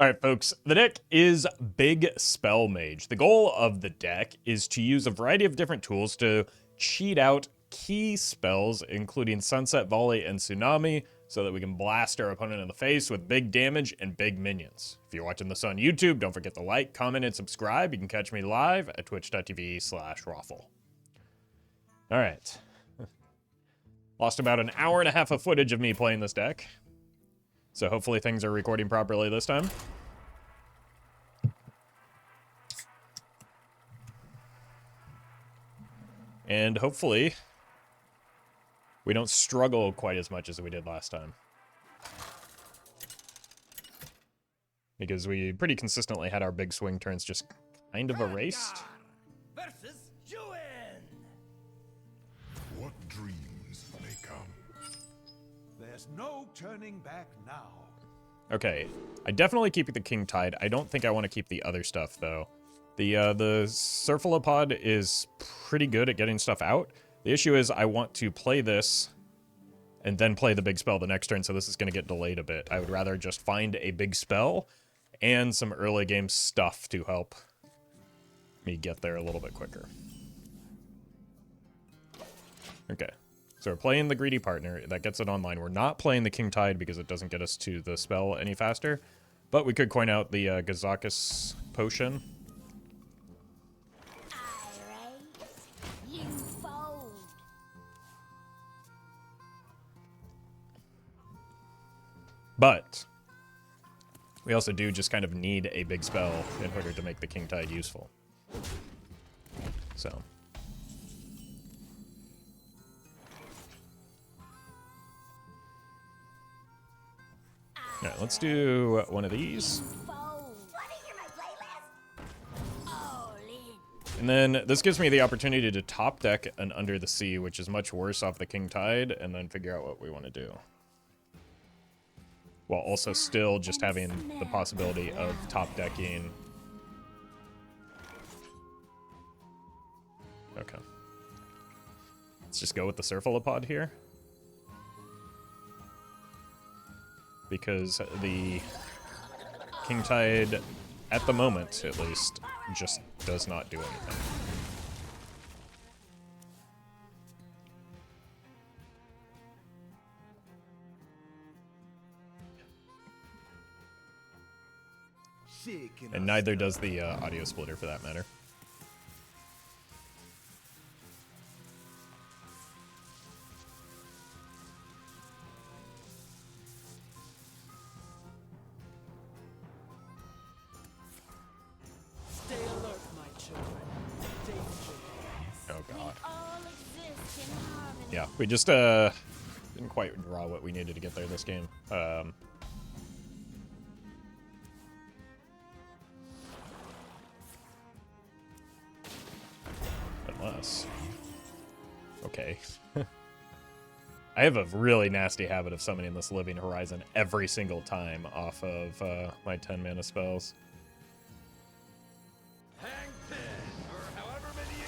All right, folks, the deck is Big Spell Mage. The goal of the deck is to use a variety of different tools to cheat out key spells, including Sunset Volley and Tsunami, so that we can blast our opponent in the face with big damage and big minions. If you're watching this on YouTube, don't forget to like, comment, and subscribe. You can catch me live at twitch.tv/Roffle. All right. Lost about an hour and a half of footage of me playing this deck. So hopefully things are recording properly this time. And hopefully we don't struggle quite as much as we did last time. Because we pretty consistently had our big swing turns just kind of erased. Versus Juin. What dreams may come. There's no turning back now. Okay, I definitely keep the King Tide. I don't think I want to keep the other stuff, though. The Cephalopod is pretty good at getting stuff out. The issue is I want to play this and then play the big spell the next turn, so this is going to get delayed a bit. I would rather just find a big spell and some early game stuff to help me get there a little bit quicker. Okay, so we're playing the Greedy Partner. That gets it online. We're not playing the King Tide because it doesn't get us to the spell any faster, but we could coin out the Gazakis Potion. But we also do just kind of need a big spell in order to make the King Tide useful. So. Alright, let's do one of these. And then this gives me the opportunity to top deck an Under the Sea, which is much worse off the King Tide, and then figure out what we want to do. While also still just having the possibility of top decking. Okay. Let's just go with the Cephalopod here. Because the King Tide, at the moment at least, just does not do anything. And neither does the audio splitter, for that matter. Stay alert, my children. Danger. Oh god. Yeah, we just didn't quite draw what we needed to get there this game. Unless. Okay. I have a really nasty habit of summoning this Living Horizon every single time off of my 10 mana spells. Hang pin, or however many you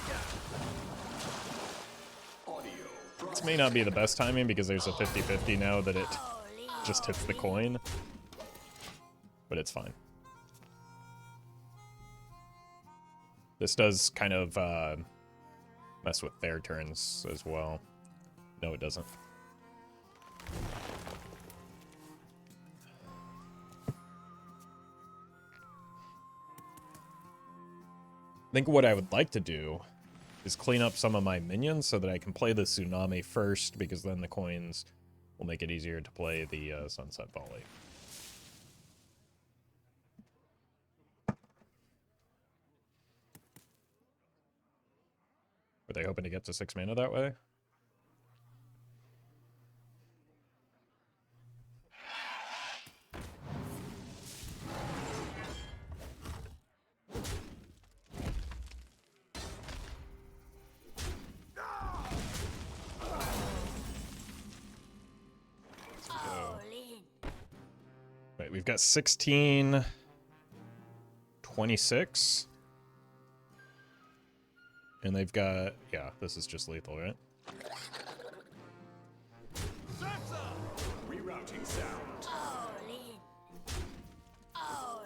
got. This may not be the best timing because there's a 50-50 now that it just hits the coin. But it's fine. This does kind of mess with their turns as well. No, it doesn't. I think what I would like to do is clean up some of my minions so that I can play the Tsunami first, because then the coins will make it easier to play the Sunset Volley. Were they hoping to get to 6 mana that way? Wait, we've got 16, 26. And they've got, yeah, this is just lethal, right? Rerouting sound. All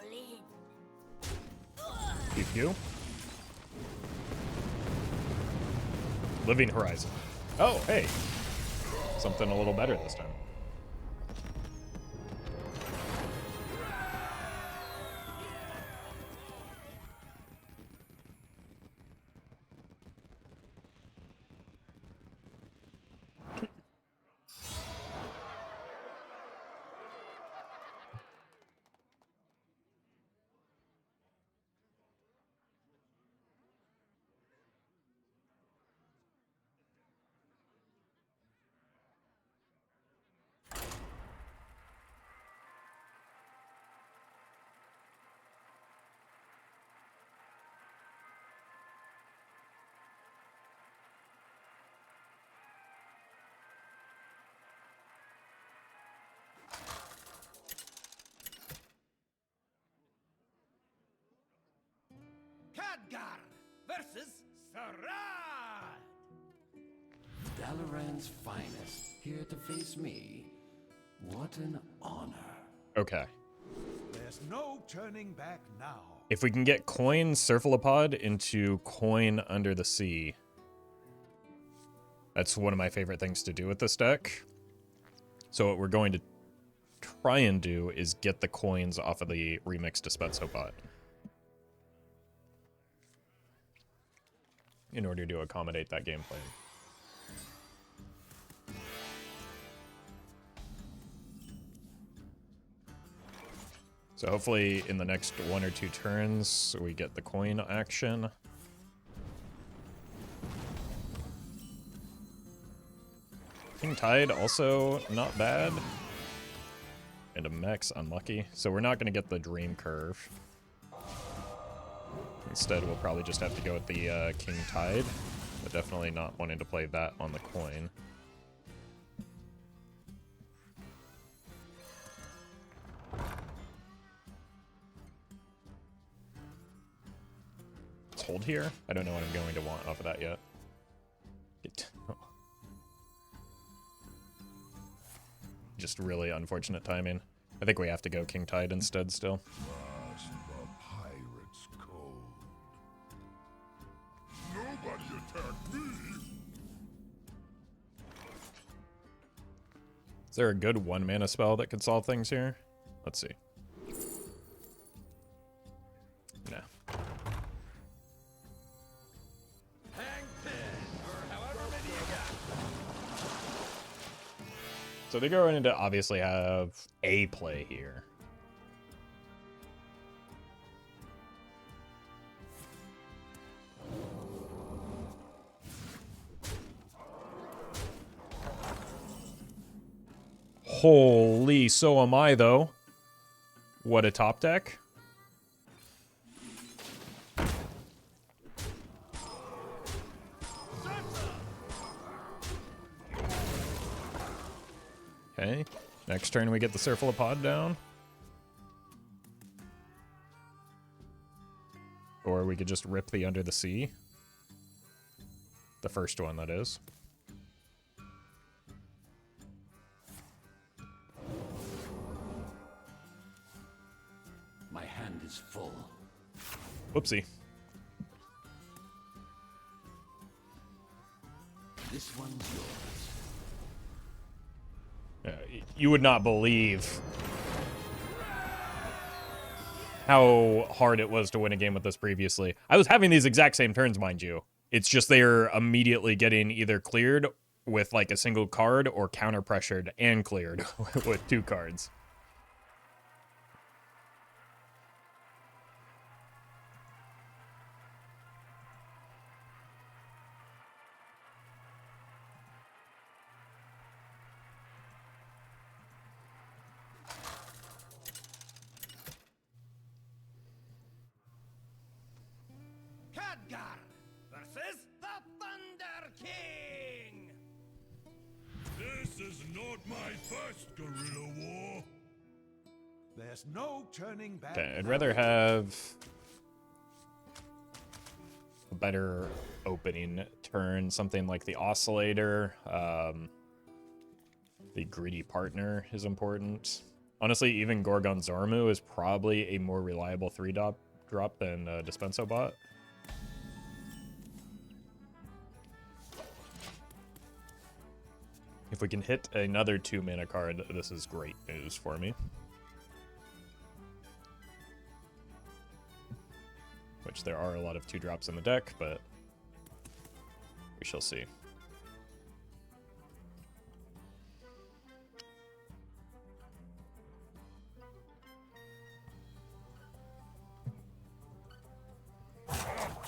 Pew pew. Living Horizon. Oh, hey. Something a little better this time. Khadgar versus Sarad! Dalaran's finest, here to face me. What an honor. Okay. There's no turning back now. If we can get coin Cephalopods into coin Under the Sea, that's one of my favorite things to do with this deck. So what we're going to try and do is get the coins off of the remixed Dispensopod in order to accommodate that game plan. So hopefully in the next 1 or 2 turns, we get the coin action. King Tide also not bad. And a Mech's unlucky. So we're not going to get the Dream Curve. Instead, we'll probably just have to go with the King Tide. But definitely not wanting to play that on the coin. Let's hold here. I don't know what I'm going to want off of that yet. Just really unfortunate timing. I think we have to go King Tide instead still. Past the pirate's code. Nobody attack me! Is there a good 1-mana spell that could solve things here? Let's see. Nah. So they're going to obviously have a play here. Holy, so am I, though. What a top deck. Okay, next turn we get the Cephalopods down. Or we could just rip the Under the Sea. The first one, that is. My hand is full. Whoopsie. This one's yours. You would not believe how hard it was to win a game with this previously. I was having these exact same turns, mind you. It's just they're immediately getting either cleared with like a single card or counter pressured and cleared with 2 cards. Khadgar versus the Thunder King! This is not my first guerrilla war. There's no turning back. Okay, I'd now. rather have a better opening turn, something like the Oscillator. The Greedy Partner is important. Honestly, even Gorgon Zormu is probably a more reliable 3-drop drop than Dispenso bot. If we can hit another 2 mana card, this is great news for me. Which there are a lot of 2-drops in the deck, but we shall see.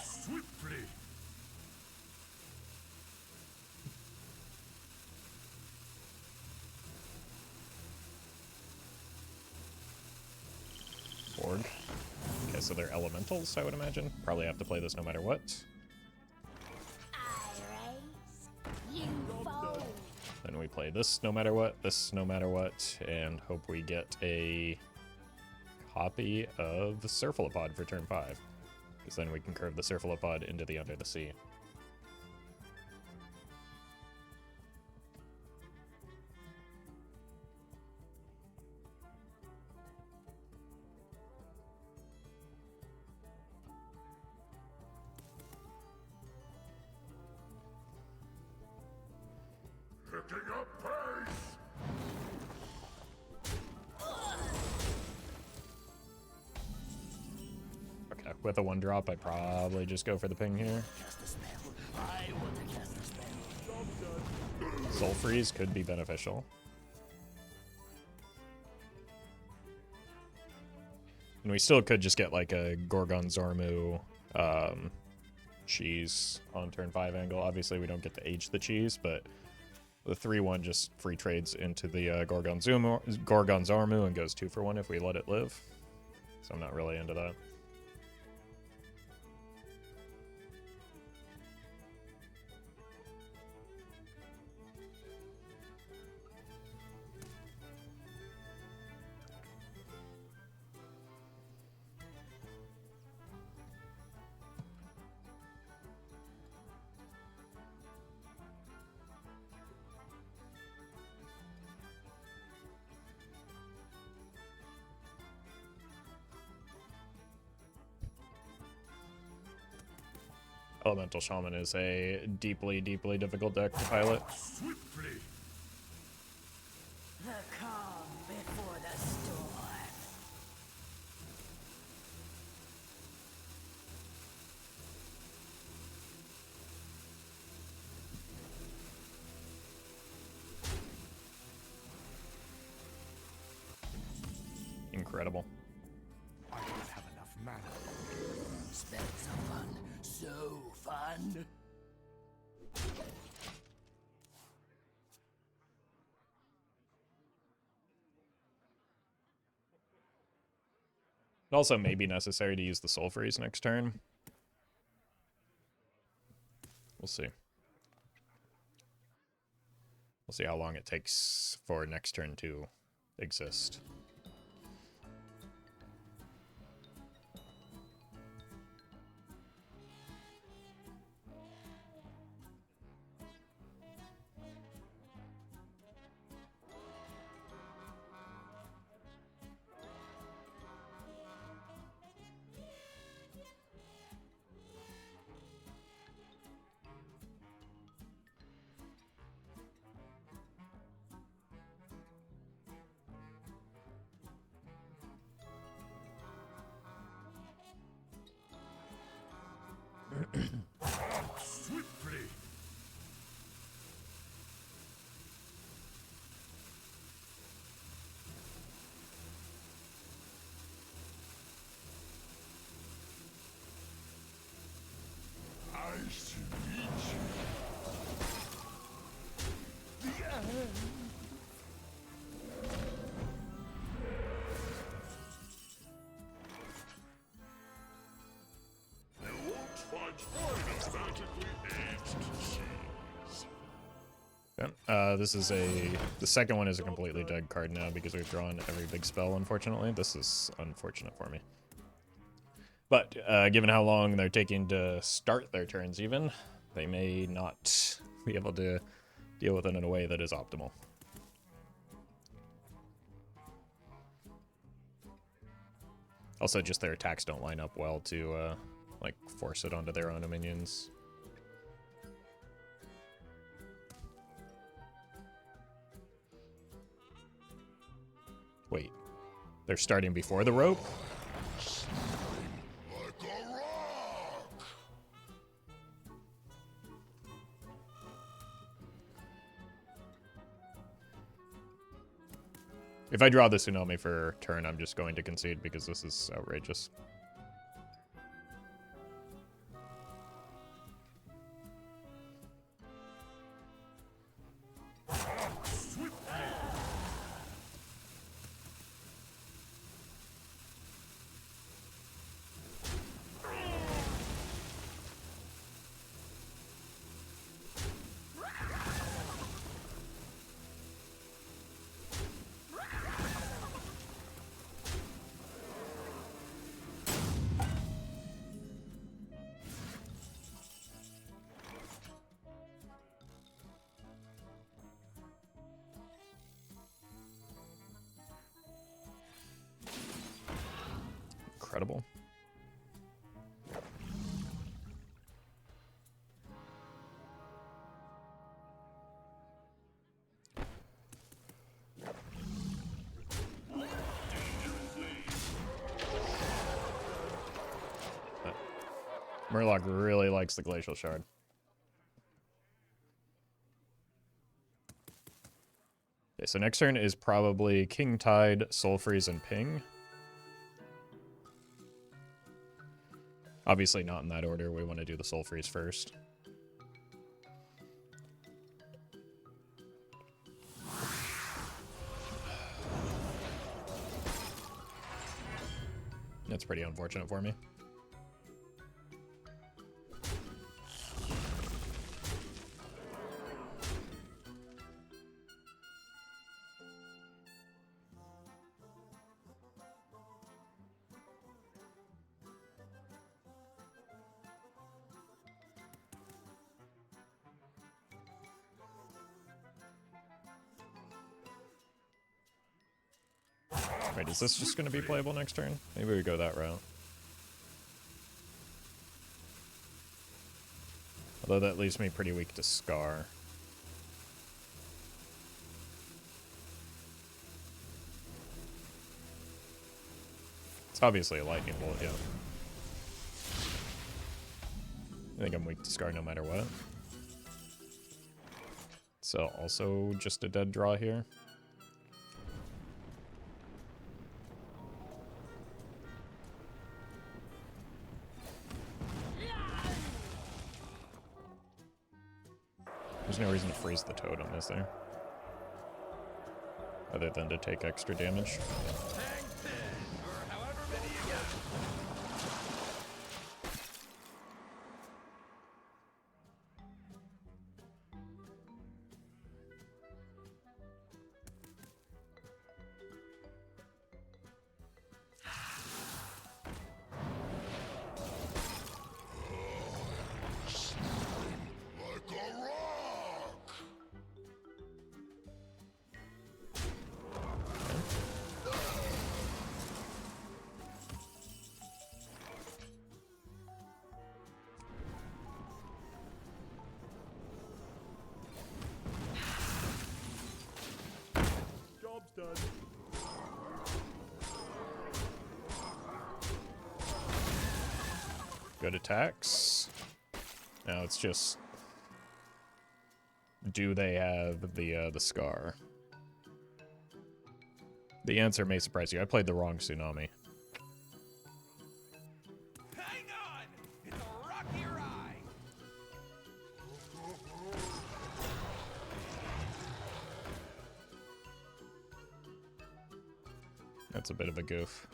Swiftly. Org. Okay, so they're elementals, I would imagine. Probably have to play this no matter what. Then we play this no matter what, this no matter what, and hope we get a copy of the Cephalopods for turn 5. Because then we can curve the Cephalopods into the Under the Sea. Picking up pace. Okay, with a 1-drop, I probably just go for the ping here. Soul Freeze could be beneficial. And we still could just get like a Gorgon Zormu cheese on turn 5 angle. Obviously, we don't get to age the cheese, but the 3-1 just free trades into the Gorgon Zormu and goes 2 for 1 if we let it live. So I'm not really into that. Elemental Shaman is a deeply, deeply difficult deck to pilot. Swiftly. The calm before the storm. Incredible. I don't have enough mana. Spells are fun. So fun. It also may be necessary to use the Soul Freeze next turn. We'll see. We'll see how long it takes for next turn to exist. Swiftly. I should reach you. The end. You won't find mine magically aged cheese. Yeah, this is the second one is a completely dead card now because we've drawn every big spell, unfortunately. This is unfortunate for me. But given how long they're taking to start their turns even, they may not be able to deal with it in a way that is optimal. Also, just their attacks don't line up well to, like, force it onto their own minions. Wait, they're starting before the rope? Like a rock! If I draw the Tsunami for turn, I'm just going to concede because this is outrageous. Incredible. Murloc really likes the Glacial Shard. Okay, so next turn is probably King Tide, Soul Freeze, and Ping. Obviously not in that order. We want to do the Soul Freeze first. That's pretty unfortunate for me. Wait, is this just going to be playable next turn? Maybe we go that route. Although that leaves me pretty weak to Scar. It's obviously a Lightning Bolt, yeah. I think I'm weak to Scar no matter what. So also just a dead draw here. There's no reason to freeze the totem, is there? Other than to take extra damage. Good attacks. Now it's just, do they have the Scar? The answer may surprise you. I played the wrong Tsunami. Hang on! It's a rocky ride! That's a bit of a goof.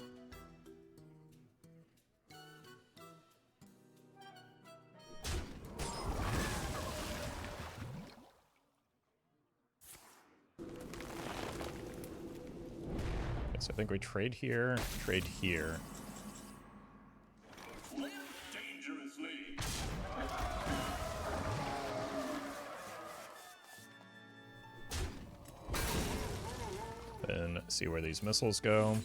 So I think we trade here, trade here. Dangerously. Then see where these missiles go.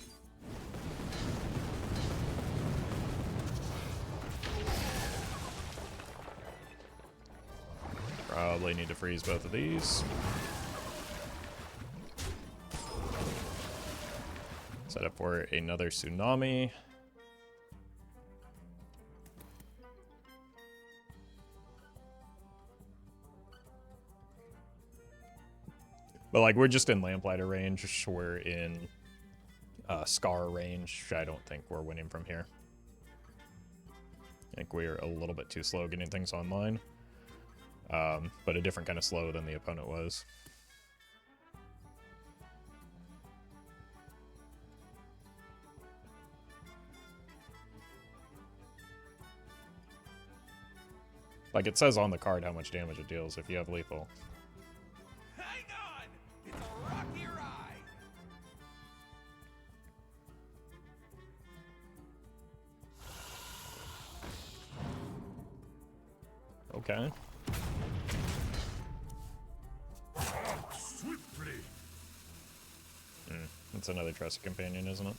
probably need to freeze both of these. Set up for another tsunami. But like, we're just in Lamplighter range. We're in Scar range. I don't think we're winning from here. I think we're a little bit too slow getting things online. But a different kind of slow than the opponent was. Like, it says on the card how much damage it deals if you have lethal. Hang on! It's a rocky ride! Okay. Swiftly. That's another trusted companion, isn't it?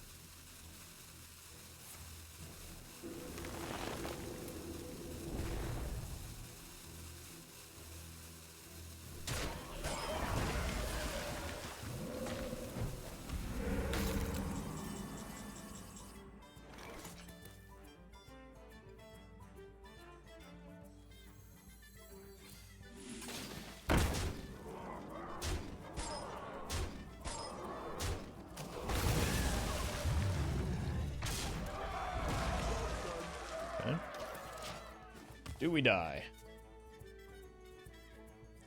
Do we die?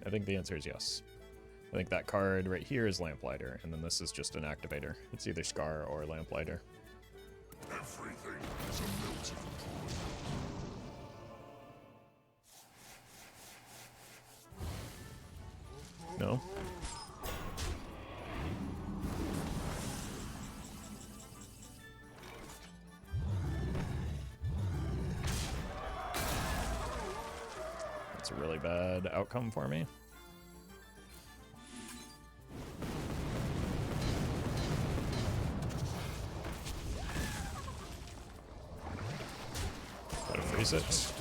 I think the answer is yes. I think that card right here is Lamplighter, and then this is just an activator. It's either Scar or Lamplighter. Everything is a melting pot. No? That's a really bad outcome for me. Gotta freeze it.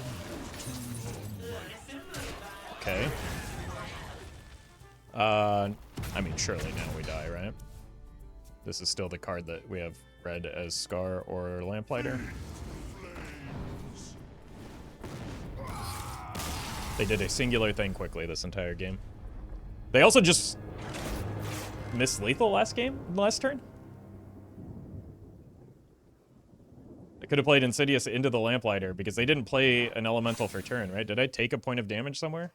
Okay. I mean, surely now we die, right? This is still the card that we have read as Scar or Lamplighter. They did a singular thing quickly this entire game. They also just missed lethal last turn? They could have played Insidious into the Lamplighter because they didn't play an elemental for turn, right? Did I take a point of damage somewhere?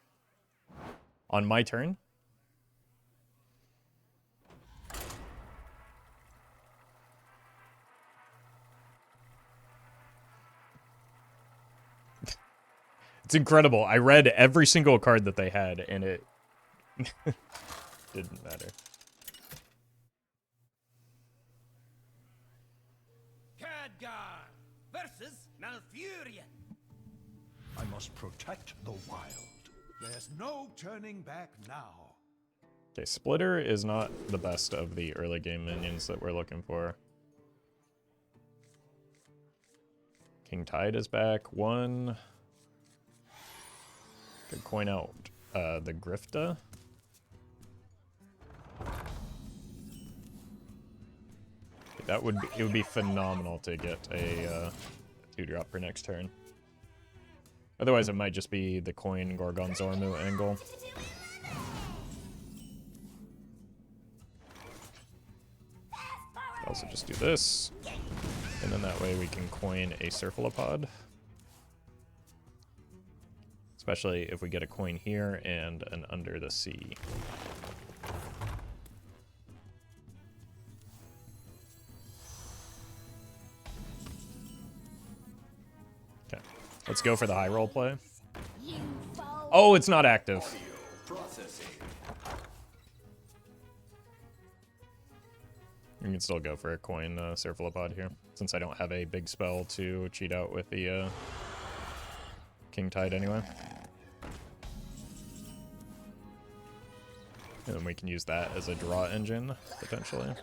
On my turn? It's incredible. I read every single card that they had, and it didn't matter. Khadgar versus Malfurion. I must protect the wild. There's no turning back now. Okay, Splitter is not the best of the early game minions that we're looking for. King Tide is back. One. Could coin out the Grifta. That would be, it would be phenomenal to get a 2-drop for next turn. Otherwise, it might just be the coin Gorgon Zormu angle. Also just do this, and then that way we can coin a Cephalopods. Especially if we get a coin here and an Under the Sea. Okay, let's go for the high roll play. Oh, it's not active. You can still go for a coin Cephalopods here, since I don't have a big spell to cheat out with the King Tide anyway. And then we can use that as a draw engine, potentially.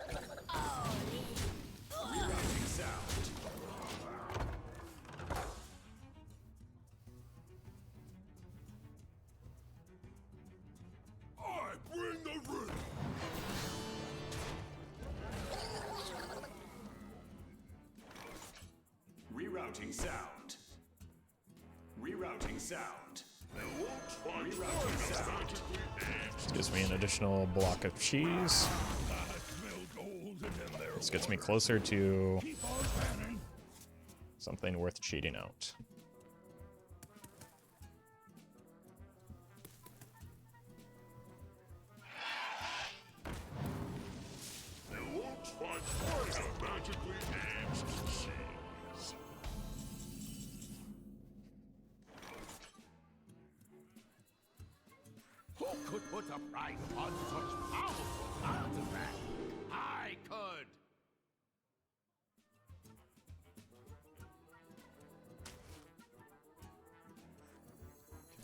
Rerouting sound. Rerouting sound. Rerouting sound. This gives me an additional block of cheese. This gets me closer to something worth cheating out. Who could put a price on such powerful artifact? I could.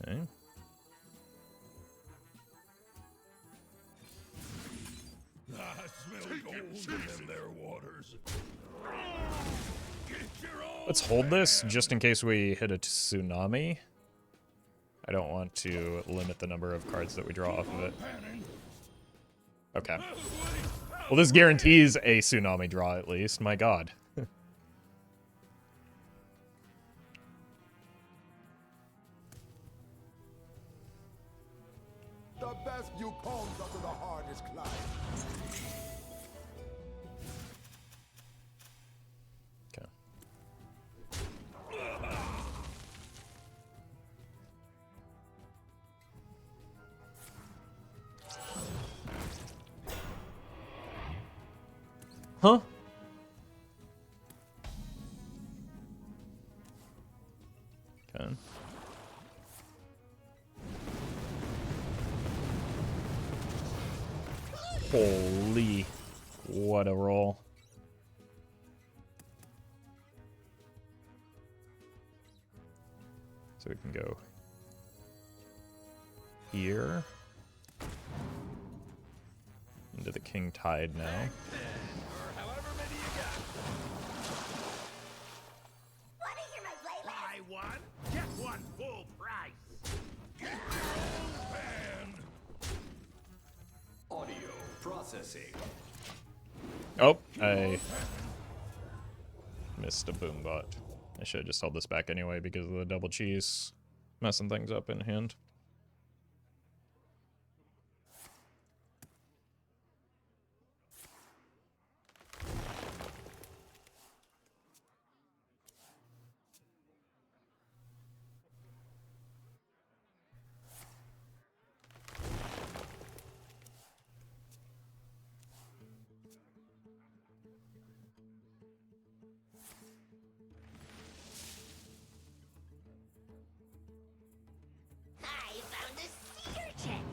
Okay. I smell gold in them there waters. Get your own Let's hold this just in case we hit a tsunami. I don't want to limit the number of cards that we draw off of it. Okay. Well, this guarantees a tsunami draw at least. My god. The best view comes after the hardest climb. Okay. Huh? Okay. Holy, what a roll. So we can go here into the King Tide now. Wanna hear my playlist? Buy one, get one full price. Audio processing. Oh, I missed a boom bot. I should have just held this back anyway because of the double cheese messing things up in hand. I found a sea urchin.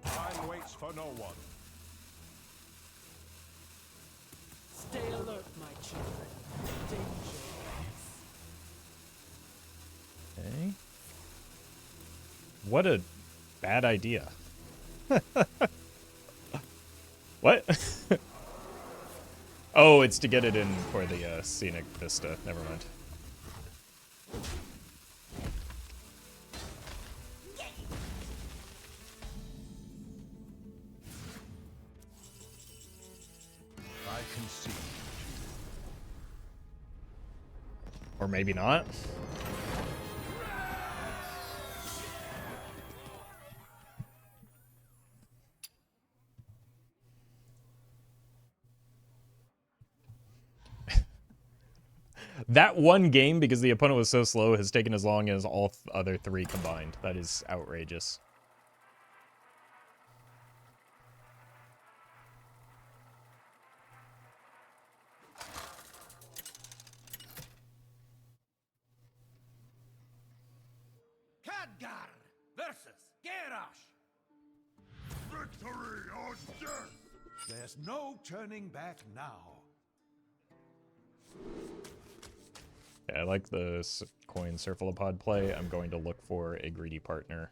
Time waits for no one. Stay alert, my children. Danger. Okay. What a bad idea. What? Oh, it's to get it in for the scenic vista. Never mind. I concede. Or maybe not. That one game, because the opponent was so slow, has taken as long as all other three combined. That is outrageous. Khadgar versus Garrosh. victory or death. There's no turning back now. Yeah, I like the coin Cephalopods play. I'm going to look for a greedy partner.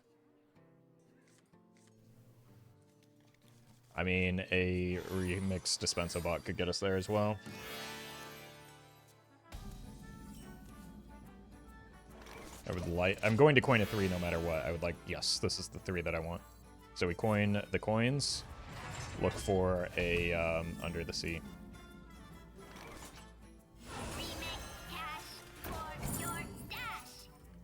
I mean, a remix dispenser bot could get us there as well. I'm going to coin a 3 no matter what. I would like, yes, this is the 3 that I want. So we coin the coins, look for a Under the Sea.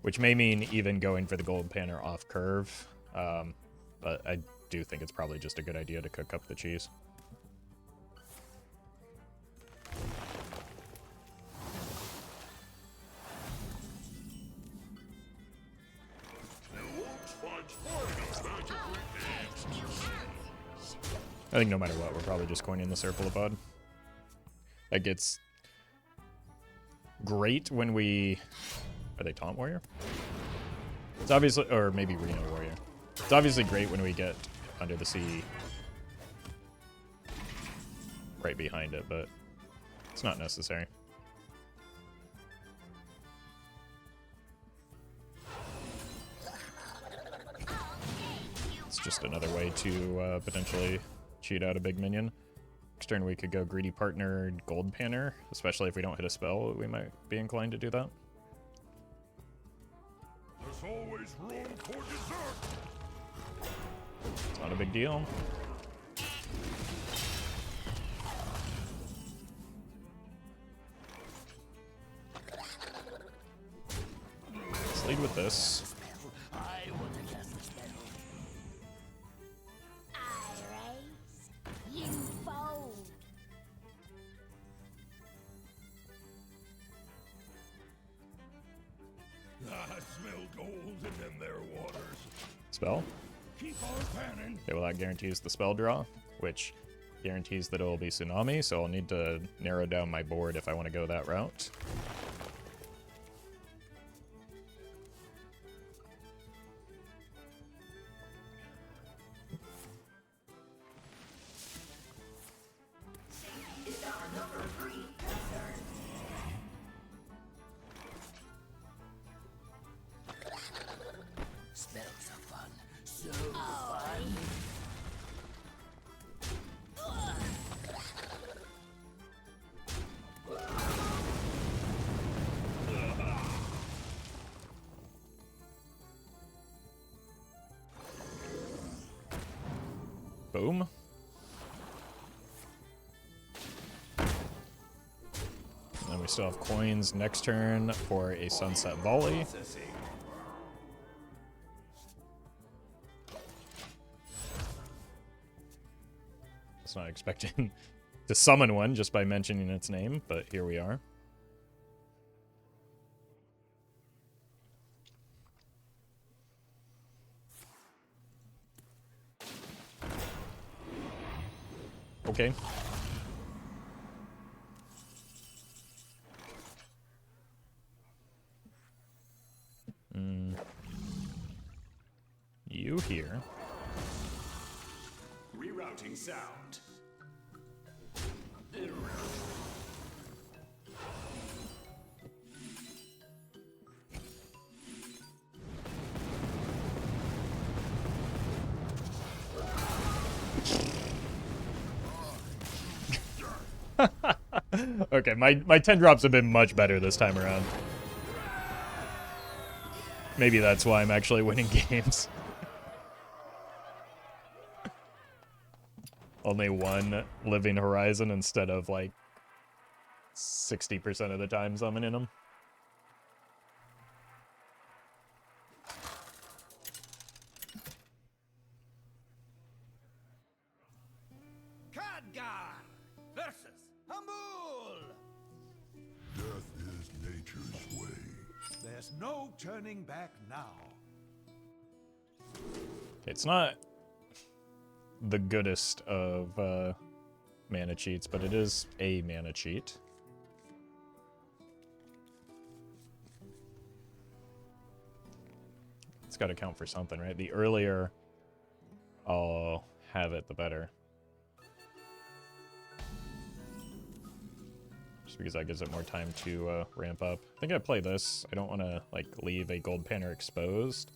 Which may mean even going for the gold panner off curve, but I do think it's probably just a good idea to cook up the cheese. I think no matter what, we're probably just coining the Serpulipod. That gets great when we... Are they Taunt Warrior? It's obviously... Or maybe Reno Warrior. It's obviously great when we get Under the Sea right behind it, but it's not necessary. It's just another way to potentially cheat out a big minion. Next turn we could go Greedy Partner, Gold Panner, especially if we don't hit a spell, we might be inclined to do that. There's always room for dessert. It's not a big deal. Let's lead with this. I want to cast a spell. I raise, you fold. I smell gold in them there waters. Spell. Keep on panning. Okay, well that guarantees the spell draw, which guarantees that it will be Tsunami, so I'll need to narrow down my board if I want to go that route. Spells are fun. So fun. Boom. And we still have coins next turn for a Sunset Volley. Processing. I was not expecting to summon one just by mentioning its name, but here we are. Okay. You here. Rerouting sound. Okay, my 10 drops have been much better this time around. Maybe that's why I'm actually winning games. Only one living horizon instead of like 60% of the time summoning them. Khadgar versus Hamul. Death is nature's way. There's no turning back now. It's not the goodest of mana cheats, but it is a mana cheat. It's got to count for something, right? The earlier I'll have it, the better. Just because that gives it more time to ramp up. I think I play this. I don't want to like leave a gold panner exposed,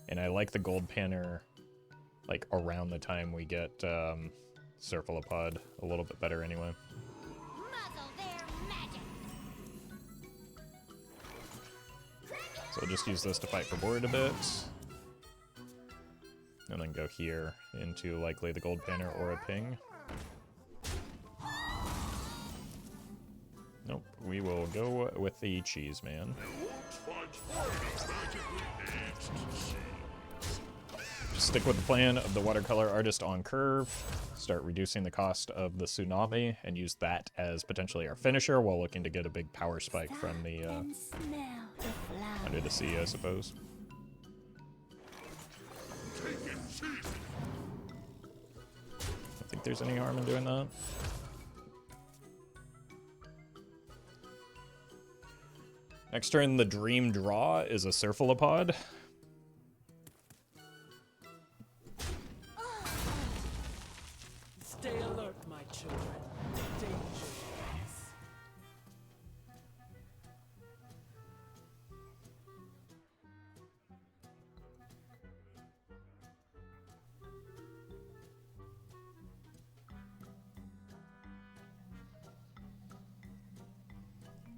and I like the gold panner like around the time we get Cephalopods a little bit better anyway. Muzzle their magic. So we'll just use this to fight for board a bit. And then go here into likely the gold banner or a ping. Nope, we will go with the cheese man. Just stick with the plan of the watercolor artist on curve. Start reducing the cost of the tsunami and use that as potentially our finisher while looking to get a big power spike from the And smell the flower. under the sea, I suppose. I think there's any harm in doing that. Next turn, the Dream Draw is a Cephalopods. Stay alert, my children. Danger waits.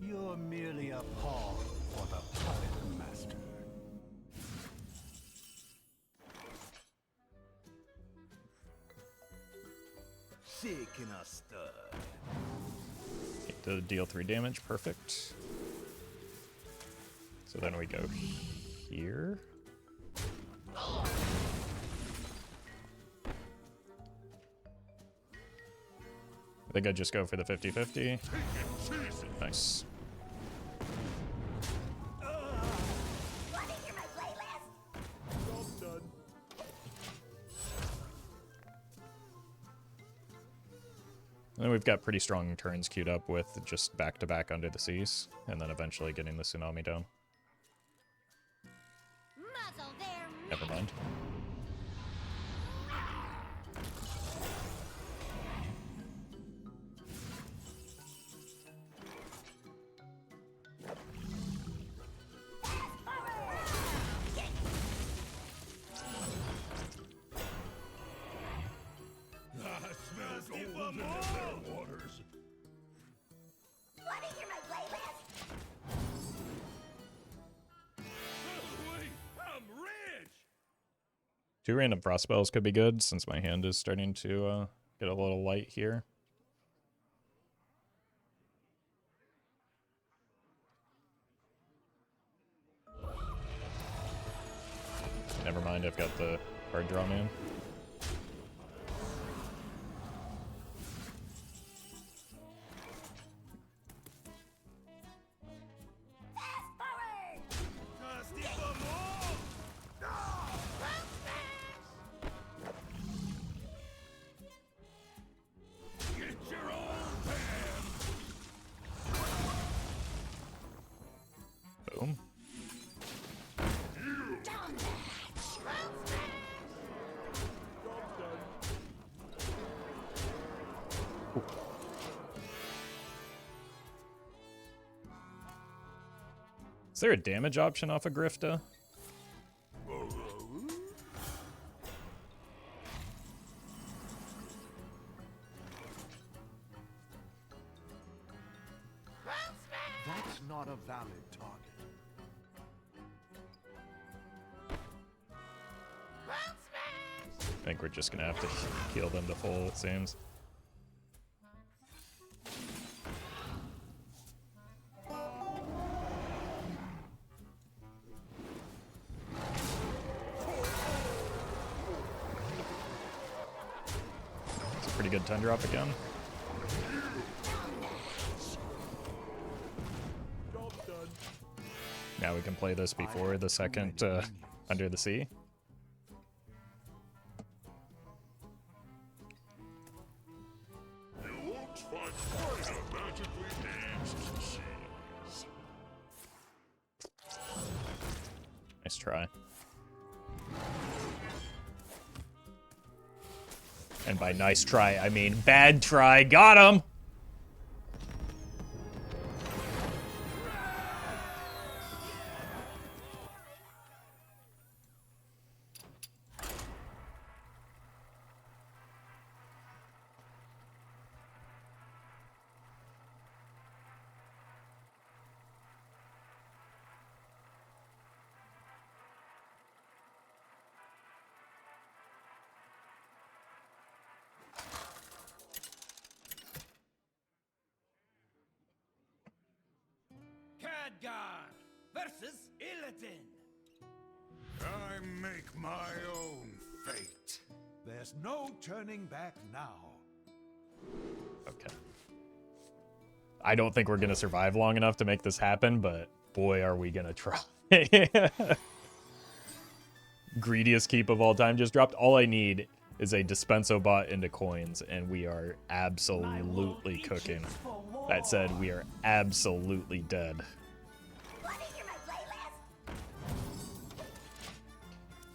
You're merely a pawn for the puppet master. Shaking a stud. To deal 3 damage, perfect. So then we go here. I think I'd just go for the 50-50. Nice. Want to hear my playlist? And then we've got pretty strong turns queued up with just back-to-back under the seas, and then eventually getting the tsunami down. Muzzle their Never mind. I smell gold in their waters. Want to hear my playlist? Wait, I'm rich! 2 random frost spells could be good, since my hand is starting to get a little light here. Never mind, I've got the card draw man. Fast forward! Thirsty for more? Get your own pan! Boom. Down that! Is there a damage option off of Grifta? That's not a valid target. I think we're just gonna have to heal them to full, it seems. It's a pretty good 10 drop again. Now we can play this before the second under the sea. You won't find quite a magically aged cheese. Nice try. And by nice try, I mean bad try. Got him! Khadgar versus Illidan. I make my own fate. There's no turning back now. Okay. I don't think we're going to survive long enough to make this happen, but boy, are we going to try. Greediest keep of all time just dropped. All I need is a dispenso bot into coins, and we are absolutely cooking. That said, we are absolutely dead. Want to hear my playlist?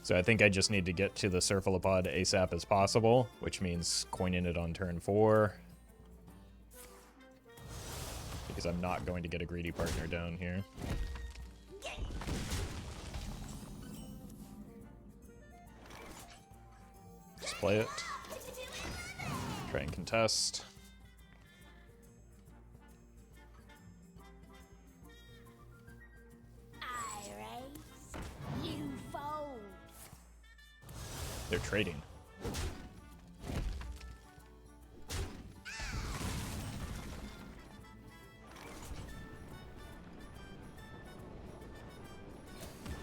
So I think I just need to get to the Cephalopods ASAP as possible, which means coining it on turn 4. Because I'm not going to get a greedy partner down here. Just play it. Try and contest. I raise, you fold. They're trading.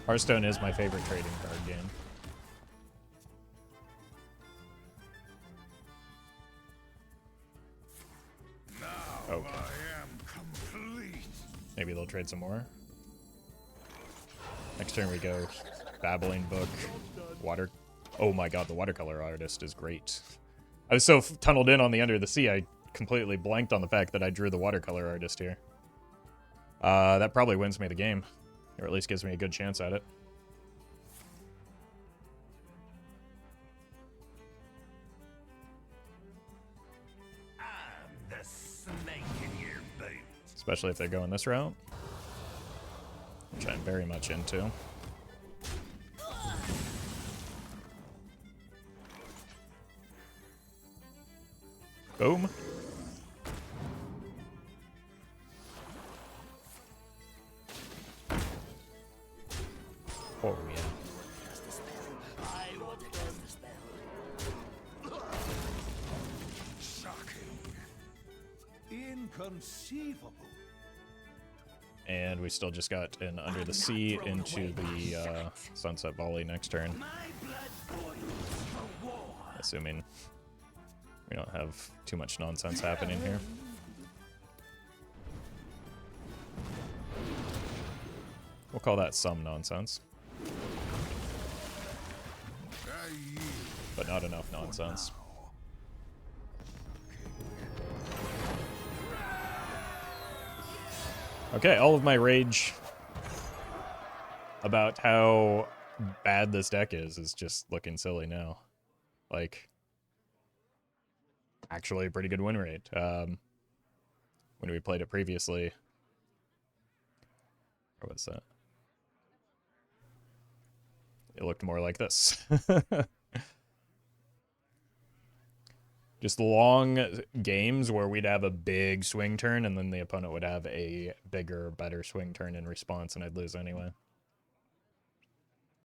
Hearthstone is my favorite trading card game. Okay. I am complete. Maybe they'll trade some more. Next turn we go Babbling Book, Water. Oh my god, the watercolor artist is great. I was so tunneled in on the Under the Sea, I completely blanked on the fact that I drew the watercolor artist here. That probably wins me the game, or at least gives me a good chance at it. I'm the snake in your boot. Especially if they're going this route, which I'm very much into. Boom. Oh, yeah. Shocking. Inconceivable. And we still just got an Under the Sea into the Sunset Volley next turn. My blood boils for war. Assuming we don't have too much nonsense happening here. We'll call that some nonsense. But not enough nonsense. Okay, all of my rage about how bad this deck is just looking silly now. Like, actually a pretty good win rate. When we played it previously, or was that? It looked more like this. Just long games where we'd have a big swing turn and then the opponent would have a bigger, better swing turn in response and I'd lose anyway.